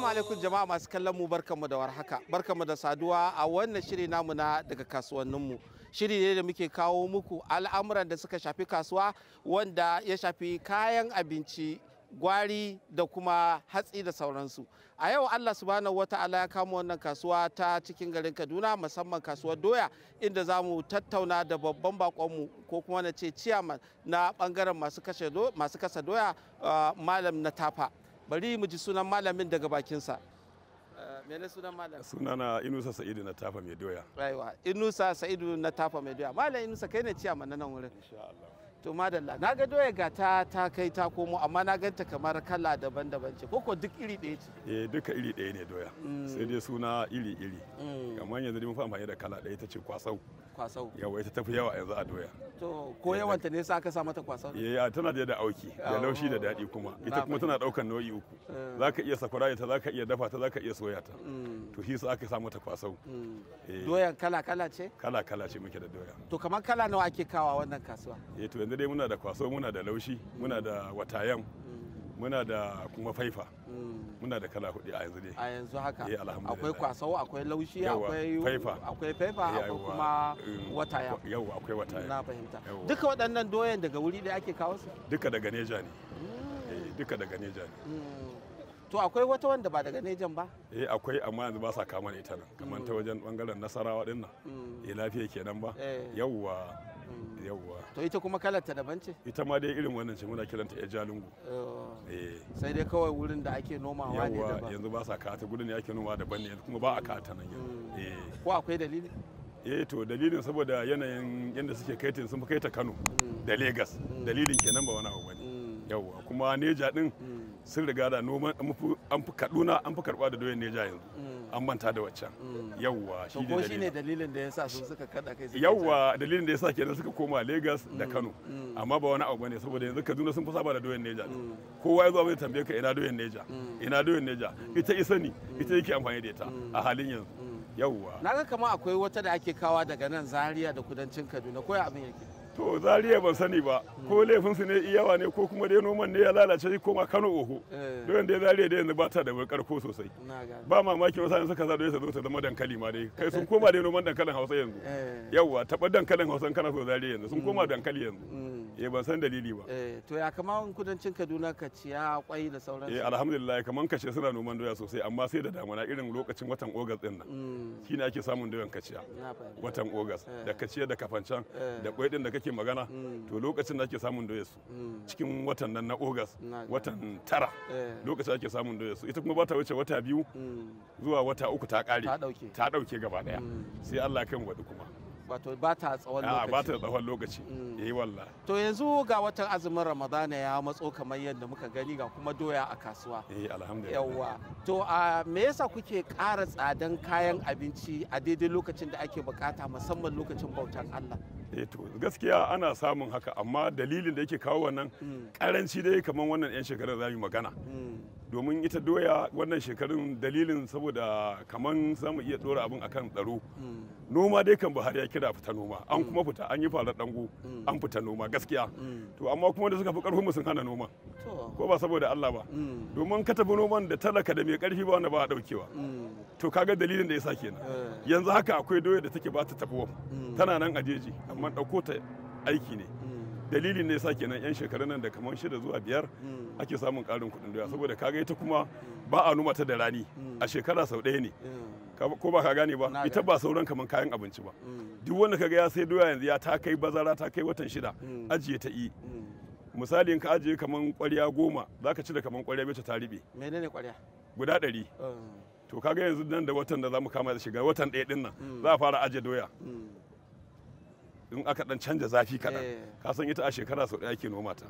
Assalamu alaikum jama'a masu kallon mu, barkanmu da warhaka, barkanmu da saduwa a wannan shiri namu na daga kasuwanninmu. Shiri ne da muke kawo muku al'amuran da suka shafi kasuwa, wanda ya shafi kayan abinci, gwari da kuma hatsi da sauransu. A yau Allah subhanahu wata'ala ya kama wannan kasuwa ta cikin garin Kaduna, musamman kasuwar doya, inda za mu tattauna da babban bakonmu ko kuma na ce ciyaman na bangaren masu kasa doya, malam na tafa. Bari mu ji sunan malamin daga bakinsa. Mene sunan malam? Sunana Inusa Sa'idu na tafa mai doya. Rayuwa, Inusa Sa'idu na tafa mai doya. Malam Inusa, kai ne ciyaman na nan wurin. Insha Allah. To madalla, na ga doya ga ta kai ta komo, amma na ganta kamar kala daban-daban ce, koko duk iri ɗaya ce? Eh, duka iri ɗaya ne doya. Sai dai suna iri-iri. Kamar yanzu dai mun fa amfani da kala ɗaya, ita ce kwasau. Kwasau. Yawa, ita tafi yawa yanzu a doya. To ko yawanta ne sa aka sa mata kwasau? Eh, tana da auki, da laushi da daɗi kuma. Ita kuma tana ɗaukan nau'i uku. Za ka iya sakwara ta, za ka iya dafa ta, za ka iya soya ta. To shi sa aka sa mata kwasau. Doyan kala-kala ce? Kala-kala ce muke da doya. To kamar kala nawa ake kawa wannan kasuwa? Eh, to yanzu dai muna da kwasau, muna da laushi, muna da watayan, muna da kuma faifa. Muna da kala hudu a yanzu dai. A yanzu haka? Eh, alhamdulillah. Akwai kwasau, akwai laushi, akwai faifa, akwai kuma wataya. Yau akwai wataya. Na fahimta. Duka waɗannan doyan daga wuri da ake kawo su? Duka daga Neja ne. Duka daga Neja ne. To akwai wata wanda ba daga Nejan ba? Eh, akwai, amma yanzu ba sa kama da ita nan, kamar ta wajen bangaren Nasarawa din nan. Lafiya kenan ba? Yawwa. To ita kuma kalar ta daban ce? Ita ma dai irin wannan ce, muna kiranta ya jalungu. Sai dai kawai wurin da ake nomawa ne daban. Yanzu ba sa kata, gudun ne ake nomawa daban ne, kuma ba a kata nan yanzu. Ko akwai dalili? To dalilin saboda yanayin yadda suke kaitin sun fi kai ta Kano da Legas. Dalilin kenan ba wani abu bane. Yawwa, kuma Neja din sun riga da noman an fi Kaduna, an fi karɓa da doyen Neja yanzu. An manta da waccan. Yawwa, shi ne dalilin. Shi ne dalilin da yasa sun suka kada kai. Yawwa, dalilin da yasa kenan suka koma Lagos da Kano. Amma ba wani abu bane, saboda yanzu Kaduna sun fi saba da doyen Neja. Kowa ya zo bai tambaye ka ina doyen Neja. Ina doyen Neja. Ita isa ne, ita yake amfani da ita a halin yanzu. Yawwa. Na ga kamar akwai wata da ake kawa daga nan Zaria da kudancin Kaduna, ko ya abin yake? To Zaria ban sani ba, ko laifin su ne iyawa ne, ko kuma dai noman ne ya lalace ko ma Kano oho. Don dai Zaria dai yanzu ba ta da karko sosai. Ba mamaki wasu yanzu suka zaɗo su zo ta zama dankali ma dai. Kai sun koma dai noman dankalin Hausa yanzu. Yawwa, taɓa dankalin Hausa kana so Zaria yanzu sun koma dankali yanzu. Ban san dalili ba. To ya kama kudancin Kaduna ka ciya kwai da sauransu? Alhamdulillah, kaman kashe suna noman doya sosai, amma sai da damuna irin lokacin watan Ogas din nan. Shine ake samun doyan kaciya. Watan Ogas da kaciya da kafancan da kwai din da kake magana, to lokacin da ake samun doya su. Cikin watan nan na Ogas, watan tara, lokacin ake samun doya su. Ita kuma ba ta wuce wata 2 zuwa wata 3 ta kare. Ta dauke gaba daya. Sai Allah kan wadi kuma. Wato ba ta tsawon lokaci. Ba ta tsawon lokaci. Wallah. To yanzu ga watan azumin Ramadana ya matso kamar yadda muka gani, ga kuma doya a kasuwa. Alhamdulillah. Yawwa. To me yasa kuke ƙara tsadan kayan abinci a daidai lokacin da ake bukata, musamman lokacin bautan Allah? To gaskiya ana samun haka, amma dalilin da yake kawo wannan karanci dai kamar wannan 'yan shekarun za mu magana. Domin ita doya wannan shekarun dalilin saboda kamar za mu iya dora abin akan tsaro. Noma dai kan Buhari ya kira fita noma, an kuma fita, an yi farar dango, an fita noma gaskiya. To amma kuma da suka fi karfin mu sun hana noma. Ko ba saboda Allah ba. Domin ka tafi noman da talaka da mai karfi ba wanda ba a daukewa. To kaga dalilin da yasa kenan. Yanzu haka akwai doya da take ba ta tabuwa. Tana nan a jeji, amma ɗauko ta aiki ne. Dalilin ne yasa kenan 'yan shekarun nan da kamar 6 zuwa 5 ake samun ƙarin kuɗin doya, saboda kaga ita kuma ba a noma ta da rani, a shekara sau ɗaya ne. Ko ba ka gane ba, ita ba sauran kamar kayan abinci ba. Duk wanda kaga ya sai doya yanzu ya ta kai bazara, ta kai watan 6, ajiye ta yi. Misali in ka ajiye kamar ƙwarya 10, za ka ci da kamar ƙwarya mace ta riɓe. Menene ƙwarya? Guda 100. To kaga yanzu nan da watan da za mu kama da shiga watan 1 ɗin nan za a fara ajiye doya. In aka dan canja zafi kaɗan, ka san ita a shekara sau ɗaya ake noma ta.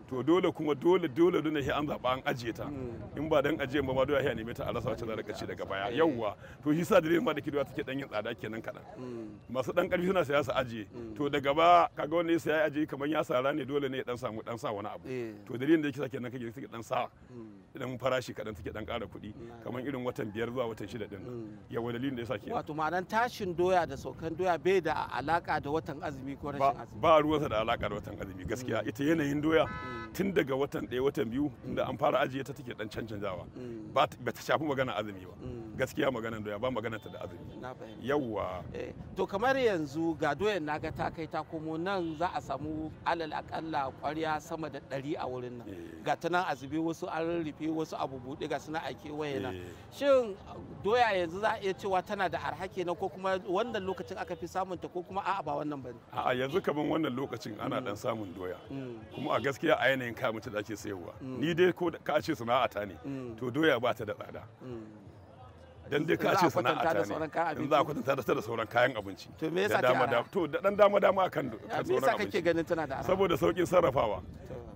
To dole kuma dole sai an zaɓa an ajiye ta. In ba dan ajiye ba ma doya ya neme ta a rasa wacce za ta ci daga baya. Yawwa, to shi sa dalilin ma da kidowa take dan yin tsada kenan kaɗan. Masu dan ƙarfi suna saya su ajiye. To daga ba kaga wanda ya saya ajiye kamar ya sara ne, dole ne ya dan samu dan sa wani abu. To dalilin da yake sa kenan kake take dan sa idan farashi kaɗan take dan ƙara kuɗi, kamar irin watan 5 zuwa watan 6 din nan. Yawa dalilin da yasa kenan. Wato ma'anar tashin doya da saukan doya bai da alaka da watan azumi ko rashin azumi? Ba ruwansa da alaka da watan azumi gaskiya. Ita yanayin doya tun daga watan 1 watan 2 da an fara ajiye ta take dan cancanjawa ba ta shafi magana azumi ba gaskiya maganar doya ba maganar ta da azumi yawwa to kamar yanzu ga doyan naga ta kai ta komo nan za a samu alal akalla ƙwarya sama da 100 a wurin nan ga ta nan azube wasu an rufe wasu abu buɗe ga suna ake waye nan shin doya yanzu za a iya cewa tana da arha kenan ko kuma wannan lokacin aka fi samun ta ko kuma a'a ba wannan bane a'a yanzu kaman wannan lokacin ana dan samun doya kuma a gaskiya a yanayin kayan mutum da ake sayarwa ni dai ko ka ce sana'ata ne to doya ba ta da tsada dan dai ka ce sana'ata ne in za a kwatanta da sauran kayan abinci to me yasa ke to da dan dama akan sauran abinci me yasa kake ganin tana da arha saboda saukin sarrafawa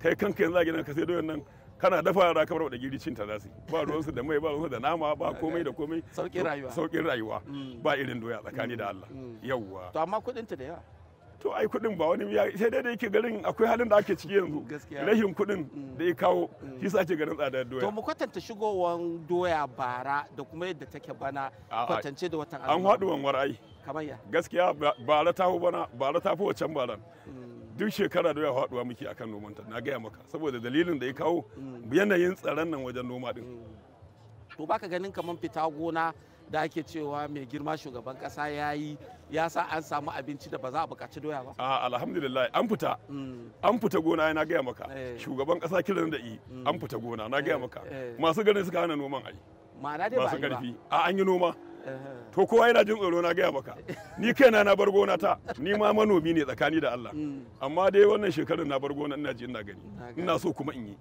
kai kanka yanzu a gidan ka sai doyan nan kana dafa yara kamar da giri cin ta za su ba ruwansu da mai ba ruwansu da nama ba komai da komai saukin rayuwa ba irin doya tsakani da Allah yawwa to amma kudin ta da yawa to ai kudin ba wani sai dai da yake garin akwai halin da ake ciki yanzu rashin kudin da ya kawo shi sa ake garin tsadar doya to mu kwatanta shigowar doya bara da kuma yadda take bana kwatance da watan an haɗu wanwar ai kamar ya gaskiya bara ta bana bara ta fi wancan baran duk shekara doya faduwa muke akan noman ta na gaya maka saboda dalilin da ya kawo yanayin tsaron nan wajen noma din to baka ganin kaman fita gona da ake cewa mai girma shugaban kasa ya sa an samu abinci da ba za a buƙaci doya ba alhamdulillah an fita gona na gaya maka shugaban kasa kiran da an fita gona na gaya maka masu ganin suka hana noman ai ma'ana dai ba masu karfi an yi noma to kowa yana jin tsoro na gaya maka ni kaina na bar gona ta ni ma manomi ne tsakani da Allah amma dai wannan shekarun na bar gona ina ji ina gani ina so kuma in yi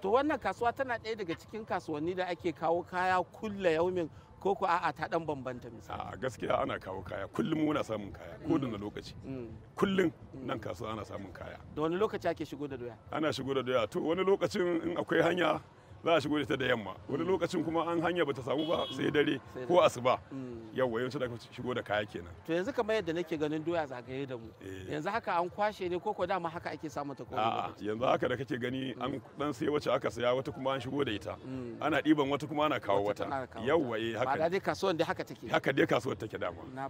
to wannan kasuwa tana ɗaya daga cikin kasuwanni da ake kawo kaya kulla yaumin ko ko a'a ta dan bambanta misali a gaskiya ana kawo kaya kullum muna samun kaya ko da lokaci kullum nan kasuwa ana samun kaya da wani lokaci ake shigo da doya ana shigo da doya to wani lokacin in akwai hanya za a shigo da ta da yamma wani lokacin kuma an hanya bata samu ba sai dare ko asuba yawa yawanci da shigo da kaya kenan to yanzu kamar yadda nake ganin doya zagaye da mu yanzu haka an kwashe ne ko dama haka ake samun ta ko yanzu haka da kake gani an dan sai wacce aka saya wata kuma an shigo da ita ana diban wata kuma ana kawo wata yawa haka ba dai kasuwar da haka take haka dai kasuwar take dama na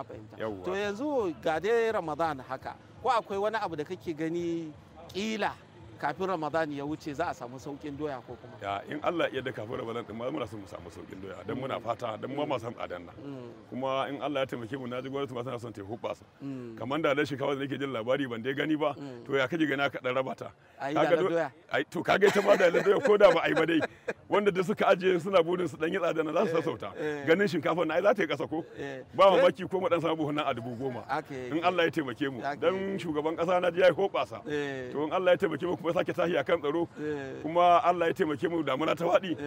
fahimta to yanzu ga dai Ramadan haka ko akwai wani abu da kake gani kila kafin Ramadan ya wuce za a samu saukin doya ko kuma ya in Allah ya da kafin Ramadan din ma muna son mu samu saukin doya dan muna fata dan mu ma san tsadan nan kuma in Allah ya taimake mu naji gwamnati ma tana son ta hubbasa kamar da shi kawai nake jin labari ban dai gani ba to ya kaje gani ka dan raba ta kaga doya to kaga ita ma da doya ko da ba ai ba dai wanda da suka aje suna burin su dan yi tsada na za su sassauta ganin shinkafa na ai za ta yi kasa ko ba mamaki ko mu dan samu buhun nan a 10,000 in Allah ya taimake mu dan shugaban kasa na ji ya hubbasa to in Allah ya taimake mu kuma sake tashi akan tsaro kuma Allah ya taimake mu damuna ta waɗi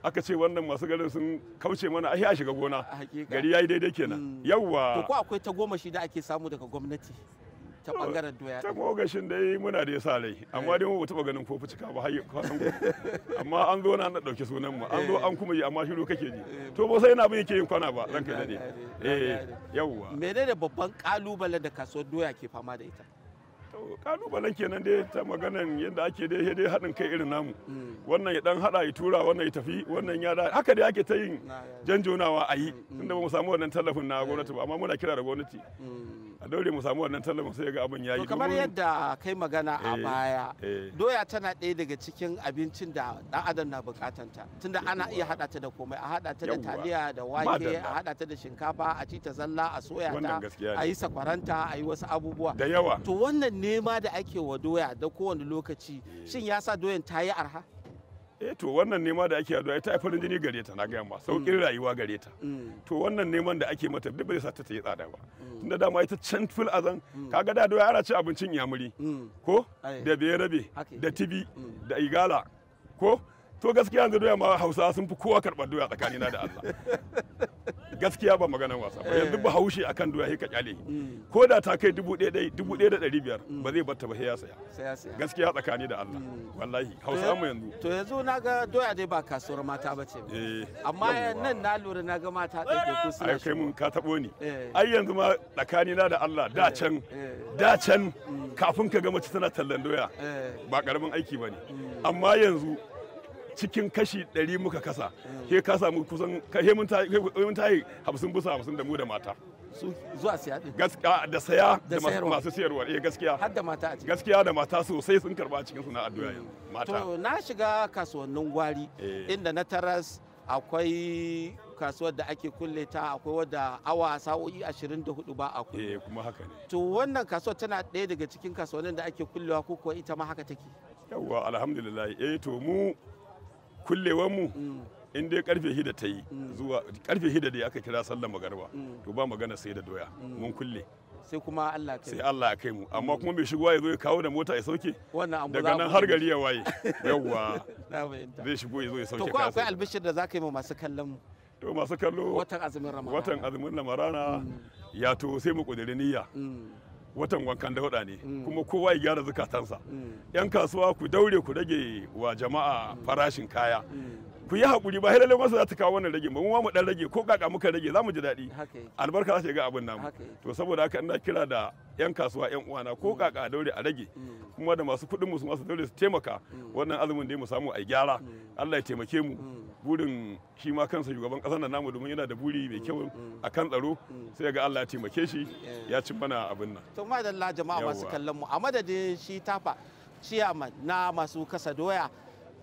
aka ce wannan masu garin sun kauce mana ai a shiga gona gari yayi daidai kenan yawa to ko akwai ta goma shi da ake samu daga gwamnati ta bangaren doya ta gogashin dai muna da sa rai amma dai mu taba ganin ko fucika ba har amma an zo na dauke sunan mu an zo an kuma yi amma shiru kake ji to ba sai ina bin yake yin kwana ba ranka dade yawa menene babban kalubalen da kasuwar doya ke fama da ita kalubalen kenan dai ta maganan yadda ake dai haɗin kai irin namu wannan ya dan haɗa ya tura wannan ya tafi wannan ya da haka dai ake ta yin janjonawa a yi tunda ba mu samu wannan tallafin na gwamnati ba amma muna kira da gwamnati a daure mu samu wannan tallafin sai ga abin yayi kamar yadda kai magana a baya doya tana ɗaya daga cikin abincin da dan adam na bukatanta tunda ana iya haɗa ta da komai a haɗa ta da taliya da wake a haɗa ta da shinkafa a ci ta zalla a soya ta a yi sakwaranta a yi wasu abubuwa da yawa to wannan nema da ake wa doya da kowane lokaci shin ya sa doyan ta yi arha to wannan nema da ake doya ta yi farin jini gare ta na gaya ma saukin rayuwa gare ta to wannan neman da ake mata duk bai sa ta yi tsada ba tunda dama ita can fil azan kaga da doya ana ci abincin yamuri ko da berabe da tibi da igala ko to gaskiya yanzu doya ma Hausawa sun fi kowa karɓar doya tsakanina da Allah gaskiya ba maganar wasa ba yanzu ba haushe akan doya sai ka kyale ko da ta kai 1,500 ba zai batta ba sai ya saya gaskiya tsakani da Allah wallahi Hausawa mu yanzu to yanzu naga doya dai ba kasuwar mata bace ba amma nan na lura naga mata ɗaiɗai ku suna kai mun ka tabo ni ai yanzu ma tsakanina da Allah da can kafin ka ga mace tana tallan doya ba karamin aiki bane amma yanzu cikin kashi 100 muka kasa ke ka samu kusan he mun tayi 50 bisa 50 da mu da mata zuwa siya din gaskiya da saya Da da sayarwa. masu sayarwa gaskiya har da mata a ciki. gaskiya da mata sosai sun karba a cikin sana'ar doya yanzu mata To na shiga kasuwannin gwari inda na taras akwai kasuwar da ake kulle ta, akwai wadda awa sa'o'i 24 ba a kulle. kuma haka ne To wannan kasuwar tana ɗaya daga cikin kasuwannin da ake kullewa ko kuwa ita ma haka take? yawwa alhamdulillah to mu kullewar mu in dai karfe 6 ta yi zuwa karfe 6 da aka kira sallar magariba to ba magana sai da doya mun kulle Sai kuma Allah kai. sai Allah ya kai mu amma kuma mai shigowa ya zo ya kawo da mota ya sauke Wannan abu daga nan har gari ya waye yawwa na fahimta. zai shigo ya zo ya To sauke ko akwai kasa albishir da za ka yi ma masu kallon mu to masu kallo watan azumin Ramadan? watan azumin Ramadana ya to sai mu kudiri niyya watan wankan dauda ne kuma kowa ya gyara zukatansa yan kasuwa ku daure ku rage wa jama'a farashin kaya ku yi hakuri ba lalle masa za ta kawo wannan rage ba mu ma mu dan rage ko kaka muka rage za mu ji daɗi Haka yake. albarka za ta ga abin namu Haka yake. to saboda haka ina kira da yan kasuwa yan uwana ko kaka a daure a rage kuma da masu kuɗin mu su masu daure su taimaka wannan azumin da mu samu a gyara Allah ya taimake mu burin shi ma kansa shugaban ƙasar nan namu domin yana da buri mai kyau akan tsaro sai ga Allah ya taimake shi ya ci mana abin nan To madalla jama'a masu Yawwa. kallon mu a madadin shi tafa ciyaman na masu kasa doya,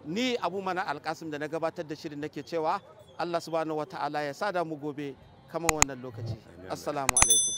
ni Abumanar Alkasim da na gabatar da shirin nake cewa Allah subhanahu wataala ya sada mu gobe kamar wannan lokaci. Assalamu alaikum.